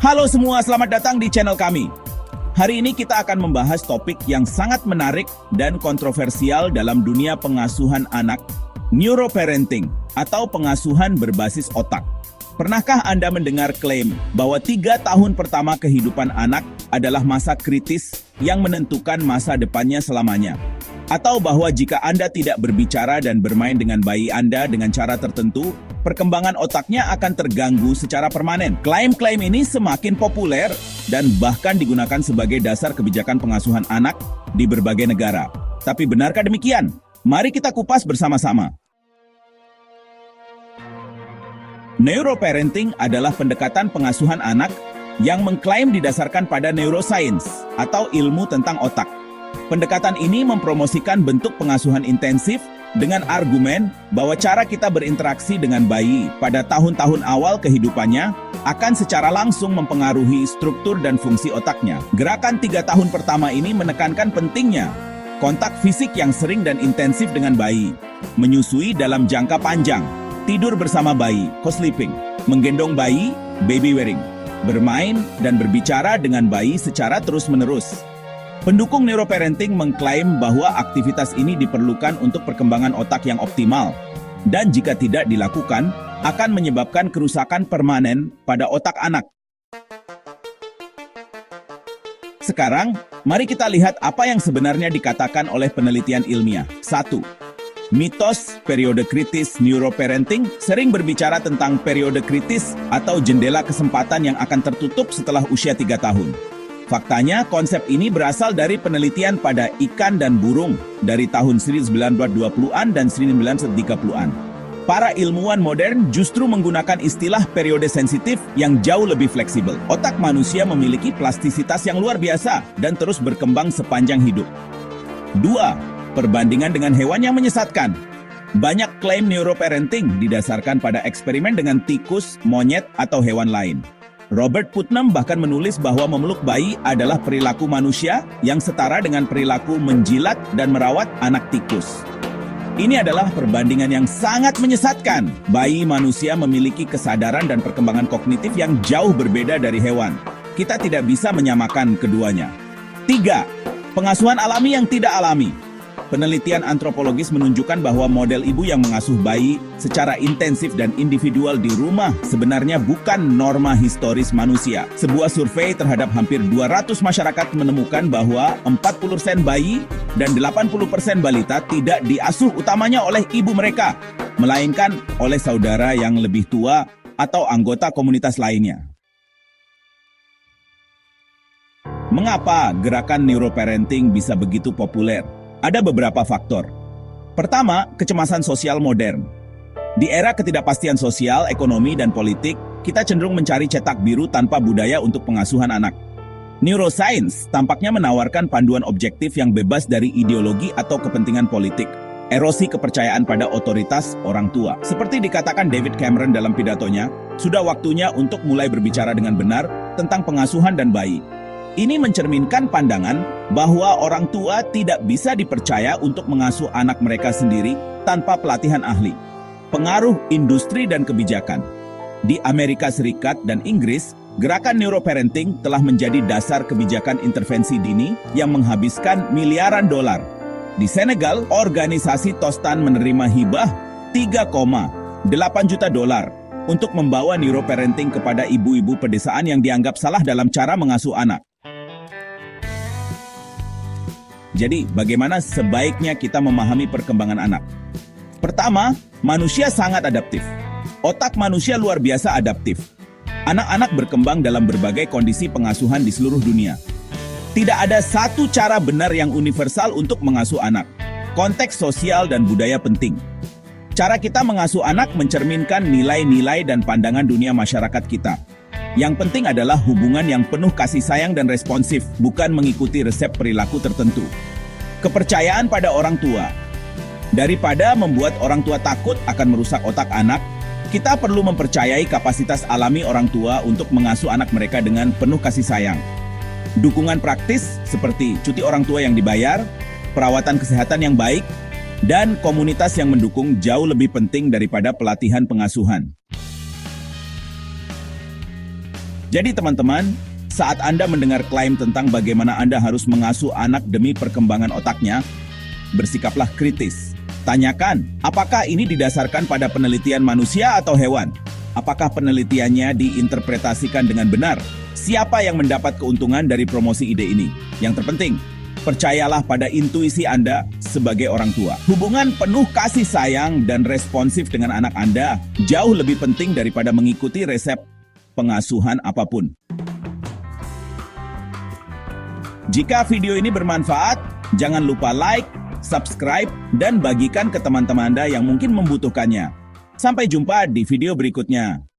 Halo semua, selamat datang di channel kami. Hari ini kita akan membahas topik yang sangat menarik dan kontroversial dalam dunia pengasuhan anak, neuroparenting atau pengasuhan berbasis otak. Pernahkah Anda mendengar klaim bahwa 3 tahun pertama kehidupan anak adalah masa kritis yang menentukan masa depannya selamanya? Atau bahwa jika Anda tidak berbicara dan bermain dengan bayi Anda dengan cara tertentu, perkembangan otaknya akan terganggu secara permanen. Klaim-klaim ini semakin populer dan bahkan digunakan sebagai dasar kebijakan pengasuhan anak di berbagai negara. Tapi benarkah demikian? Mari kita kupas bersama-sama. Neuroparenting adalah pendekatan pengasuhan anak yang mengklaim didasarkan pada neuroscience atau ilmu tentang otak. Pendekatan ini mempromosikan bentuk pengasuhan intensif dengan argumen bahwa cara kita berinteraksi dengan bayi pada tahun-tahun awal kehidupannya akan secara langsung mempengaruhi struktur dan fungsi otaknya. Gerakan 3 tahun pertama ini menekankan pentingnya kontak fisik yang sering dan intensif dengan bayi, menyusui dalam jangka panjang, tidur bersama bayi, co-sleeping, menggendong bayi, baby wearing, bermain dan berbicara dengan bayi secara terus-menerus. Pendukung neuroparenting mengklaim bahwa aktivitas ini diperlukan untuk perkembangan otak yang optimal, dan jika tidak dilakukan, akan menyebabkan kerusakan permanen pada otak anak. Sekarang, mari kita lihat apa yang sebenarnya dikatakan oleh penelitian ilmiah. 1. Mitos periode kritis neuroparenting sering berbicara tentang periode kritis atau jendela kesempatan yang akan tertutup setelah usia 3 tahun. Faktanya, konsep ini berasal dari penelitian pada ikan dan burung dari tahun 1920-an dan 1930-an. Para ilmuwan modern justru menggunakan istilah periode sensitif yang jauh lebih fleksibel. Otak manusia memiliki plastisitas yang luar biasa dan terus berkembang sepanjang hidup. 2. Perbandingan dengan hewan yang menyesatkan. Banyak klaim neuroparenting didasarkan pada eksperimen dengan tikus, monyet, atau hewan lain. Robert Putnam bahkan menulis bahwa memeluk bayi adalah perilaku manusia yang setara dengan perilaku menjilat dan merawat anak tikus. Ini adalah perbandingan yang sangat menyesatkan. Bayi manusia memiliki kesadaran dan perkembangan kognitif yang jauh berbeda dari hewan. Kita tidak bisa menyamakan keduanya. 3. Pengasuhan alami yang tidak alami. Penelitian antropologis menunjukkan bahwa model ibu yang mengasuh bayi secara intensif dan individual di rumah sebenarnya bukan norma historis manusia. Sebuah survei terhadap hampir 200 masyarakat menemukan bahwa 40% bayi dan 80% balita tidak diasuh utamanya oleh ibu mereka, melainkan oleh saudara yang lebih tua atau anggota komunitas lainnya. Mengapa gerakan neuroparenting bisa begitu populer? Ada beberapa faktor. Pertama, kecemasan sosial modern. Di era ketidakpastian sosial, ekonomi, dan politik, kita cenderung mencari cetak biru tanpa budaya untuk pengasuhan anak. Neuroscience tampaknya menawarkan panduan objektif yang bebas dari ideologi atau kepentingan politik. Erosi kepercayaan pada otoritas orang tua. Seperti dikatakan David Cameron dalam pidatonya, sudah waktunya untuk mulai berbicara dengan benar tentang pengasuhan dan bayi. Ini mencerminkan pandangan bahwa orang tua tidak bisa dipercaya untuk mengasuh anak mereka sendiri tanpa pelatihan ahli. Pengaruh industri dan kebijakan. Di Amerika Serikat dan Inggris, gerakan neuroparenting telah menjadi dasar kebijakan intervensi dini yang menghabiskan miliaran dolar. Di Senegal, organisasi Tostan menerima hibah 3,8 juta dolar untuk membawa neuroparenting kepada ibu-ibu pedesaan yang dianggap salah dalam cara mengasuh anak. Jadi, bagaimana sebaiknya kita memahami perkembangan anak? Pertama, manusia sangat adaptif. Otak manusia luar biasa adaptif. Anak-anak berkembang dalam berbagai kondisi pengasuhan di seluruh dunia. Tidak ada satu cara benar yang universal untuk mengasuh anak. Konteks sosial dan budaya penting. Cara kita mengasuh anak mencerminkan nilai-nilai dan pandangan dunia masyarakat kita. Yang penting adalah hubungan yang penuh kasih sayang dan responsif, bukan mengikuti resep perilaku tertentu. Kepercayaan pada orang tua. Daripada membuat orang tua takut akan merusak otak anak, kita perlu mempercayai kapasitas alami orang tua untuk mengasuh anak mereka dengan penuh kasih sayang. Dukungan praktis seperti cuti orang tua yang dibayar, perawatan kesehatan yang baik, dan komunitas yang mendukung jauh lebih penting daripada pelatihan pengasuhan. Jadi teman-teman, saat Anda mendengar klaim tentang bagaimana Anda harus mengasuh anak demi perkembangan otaknya, bersikaplah kritis. Tanyakan, apakah ini didasarkan pada penelitian manusia atau hewan? Apakah penelitiannya diinterpretasikan dengan benar? Siapa yang mendapat keuntungan dari promosi ide ini? Yang terpenting, percayalah pada intuisi Anda sebagai orang tua. Hubungan penuh kasih sayang dan responsif dengan anak Anda jauh lebih penting daripada mengikuti resep pengasuhan apapun. Jika video ini bermanfaat, jangan lupa like, subscribe, dan bagikan ke teman-teman Anda yang mungkin membutuhkannya. Sampai jumpa di video berikutnya.